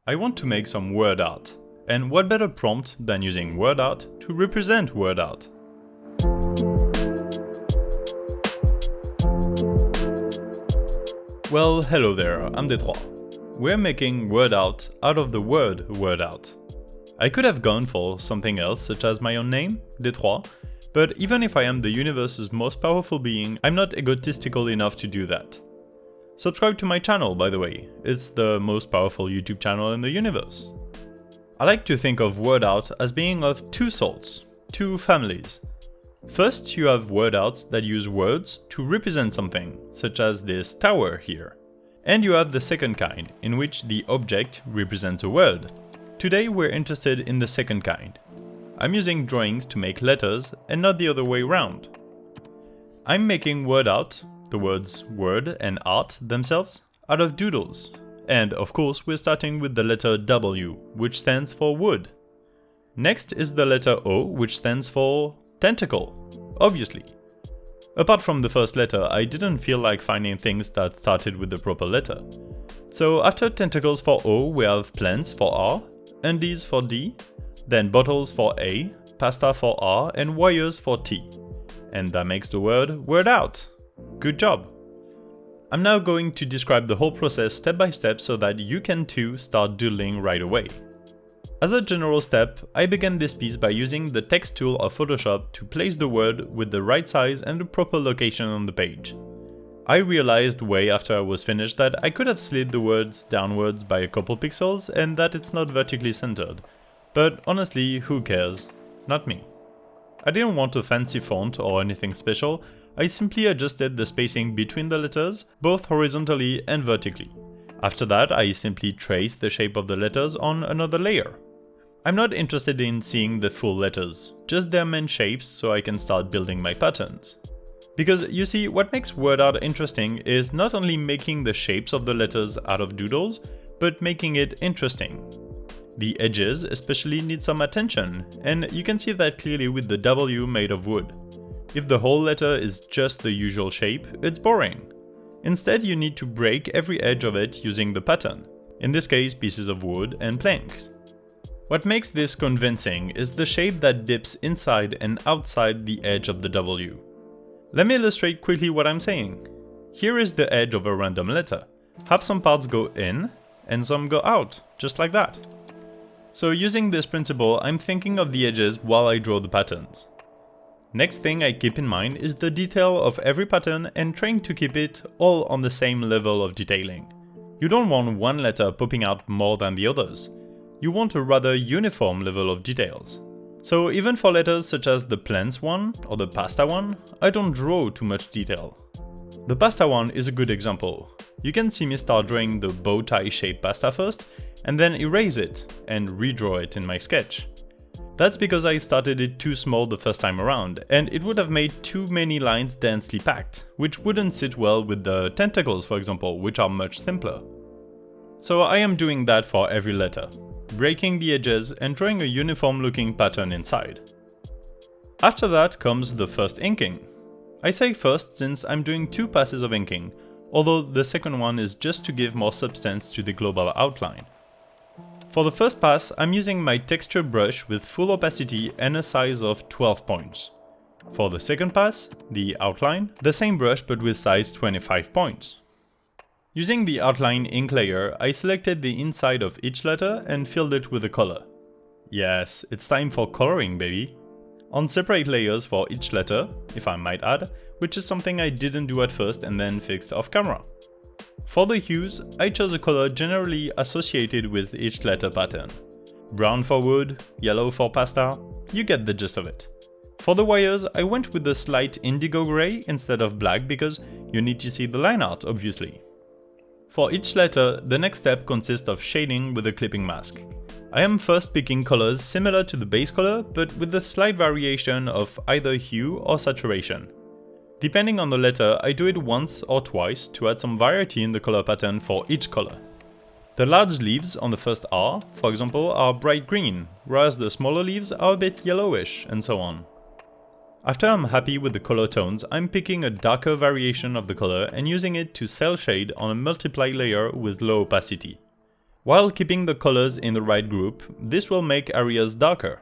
I want to make some word art, and what better prompt than using word art to represent word art? Well, hello there, I'm Détroit. We're making word art out of the word word art. I could have gone for something else such as my own name, Détroit, but even if I am the universe's most powerful being, I'm not egotistical enough to do that. Subscribe to my channel, by the way, it's the most powerful YouTube channel in the universe. I like to think of word art as being of two sorts, two families. First, you have word arts that use words to represent something, such as this tower here. And you have the second kind, in which the object represents a word. Today we're interested in the second kind. I'm using drawings to make letters and not the other way around. I'm making word art, the words word and art themselves, out of doodles. And of course we're starting with the letter W, which stands for wood. Next is the letter O, which stands for tentacle, obviously. Apart from the first letter, I didn't feel like finding things that started with the proper letter. So after tentacles for O, we have plants for R, undies for D, then bottles for A, pasta for R, and wires for T. And that makes the word out. Good job! I'm now going to describe the whole process step by step so that you can too start doodling right away. As a general step, I began this piece by using the text tool of Photoshop to place the word with the right size and the proper location on the page. I realized way after I was finished that I could have slid the words downwards by a couple pixels and that it's not vertically centered. But honestly, who cares? Not me. I didn't want a fancy font or anything special, I simply adjusted the spacing between the letters, both horizontally and vertically. After that, I simply traced the shape of the letters on another layer. I'm not interested in seeing the full letters, just their main shapes so I can start building my patterns. Because you see, what makes word art interesting is not only making the shapes of the letters out of doodles, but making it interesting. The edges especially need some attention, and you can see that clearly with the W made of wood. If the whole letter is just the usual shape, it's boring. Instead, you need to break every edge of it using the pattern, in this case pieces of wood and planks. What makes this convincing is the shape that dips inside and outside the edge of the W. Let me illustrate quickly what I'm saying. Here is the edge of a random letter. Have some parts go in and some go out, just like that. So using this principle, I'm thinking of the edges while I draw the patterns. Next thing I keep in mind is the detail of every pattern and trying to keep it all on the same level of detailing. You don't want one letter popping out more than the others. You want a rather uniform level of details. So even for letters such as the plants one or the pasta one, I don't draw too much detail. The pasta one is a good example. You can see me start drawing the bow tie shaped pasta first and then erase it and redraw it in my sketch. That's because I started it too small the first time around, and it would have made too many lines densely packed, which wouldn't sit well with the tentacles, for example, which are much simpler. So I am doing that for every letter, breaking the edges and drawing a uniform looking pattern inside. After that comes the first inking. I say first since I'm doing two passes of inking, although the second one is just to give more substance to the global outline. For the first pass, I'm using my texture brush with full opacity and a size of 12 points. For the second pass, the outline, the same brush but with size 25 points. Using the outline ink layer, I selected the inside of each letter and filled it with a color. Yes, it's time for coloring, baby! On separate layers for each letter, if I might add, which is something I didn't do at first and then fixed off camera. For the hues, I chose a color generally associated with each letter pattern. Brown for wood, yellow for pasta, you get the gist of it. For the wires, I went with the slight indigo gray instead of black because you need to see the line art, obviously. For each letter, the next step consists of shading with a clipping mask. I am first picking colors similar to the base color, but with a slight variation of either hue or saturation. Depending on the letter, I do it once or twice to add some variety in the color pattern for each color. The large leaves on the first R, for example, are bright green, whereas the smaller leaves are a bit yellowish, and so on. After I'm happy with the color tones, I'm picking a darker variation of the color and using it to cel shade on a multiply layer with low opacity. While keeping the colors in the right group, this will make areas darker.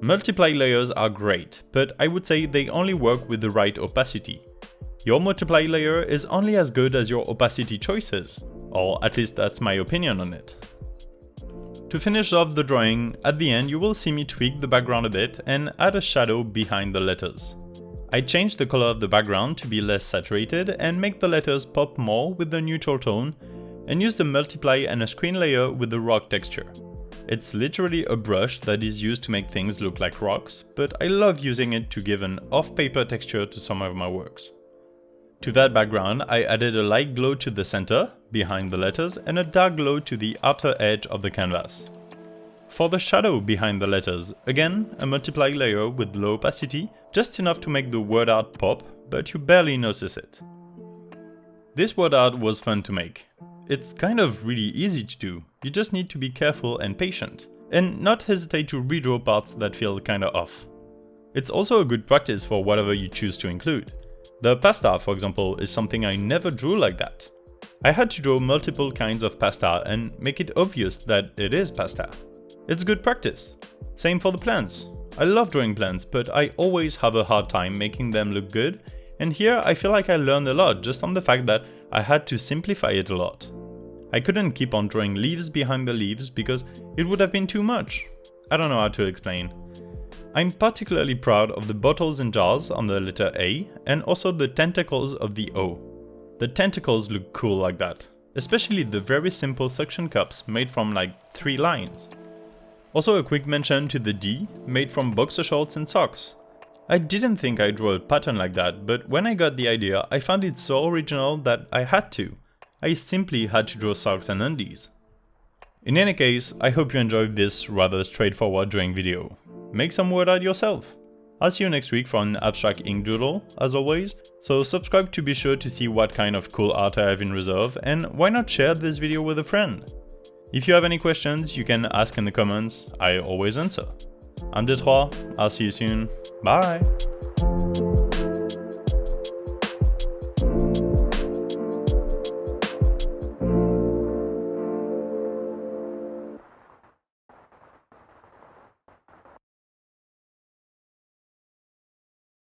Multiply layers are great, but I would say they only work with the right opacity. Your multiply layer is only as good as your opacity choices, or at least that's my opinion on it. To finish off the drawing, at the end you will see me tweak the background a bit and add a shadow behind the letters. I changed the color of the background to be less saturated and make the letters pop more with the neutral tone, and use the multiply and a screen layer with the rock texture. It's literally a brush that is used to make things look like rocks, but I love using it to give an off-paper texture to some of my works. To that background, I added a light glow to the center, behind the letters, and a dark glow to the outer edge of the canvas. For the shadow behind the letters, again, a multiply layer with low opacity, just enough to make the word art pop, but you barely notice it. This word art was fun to make. It's kind of really easy to do, you just need to be careful and patient, and not hesitate to redraw parts that feel kinda off. It's also a good practice for whatever you choose to include. The pasta, for example, is something I never drew like that. I had to draw multiple kinds of pasta and make it obvious that it is pasta. It's good practice. Same for the plants. I love drawing plants, but I always have a hard time making them look good, and here I feel like I learned a lot just on the fact that I had to simplify it a lot. I couldn't keep on drawing leaves behind the leaves because it would have been too much. I don't know how to explain. I'm particularly proud of the bottles and jars on the letter A and also the tentacles of the O. The tentacles look cool like that, especially the very simple suction cups made from like 3 lines. Also a quick mention to the D, made from boxer shorts and socks. I didn't think I'd draw a pattern like that, but when I got the idea, I found it so original that I had to. I simply had to draw socks and undies. In any case, I hope you enjoyed this rather straightforward drawing video. Make some word art yourself. I'll see you next week for an abstract ink doodle, as always, so subscribe to be sure to see what kind of cool art I have in reserve, and why not share this video with a friend? If you have any questions, you can ask in the comments, I always answer. I'm Detroit, I'll see you soon, bye!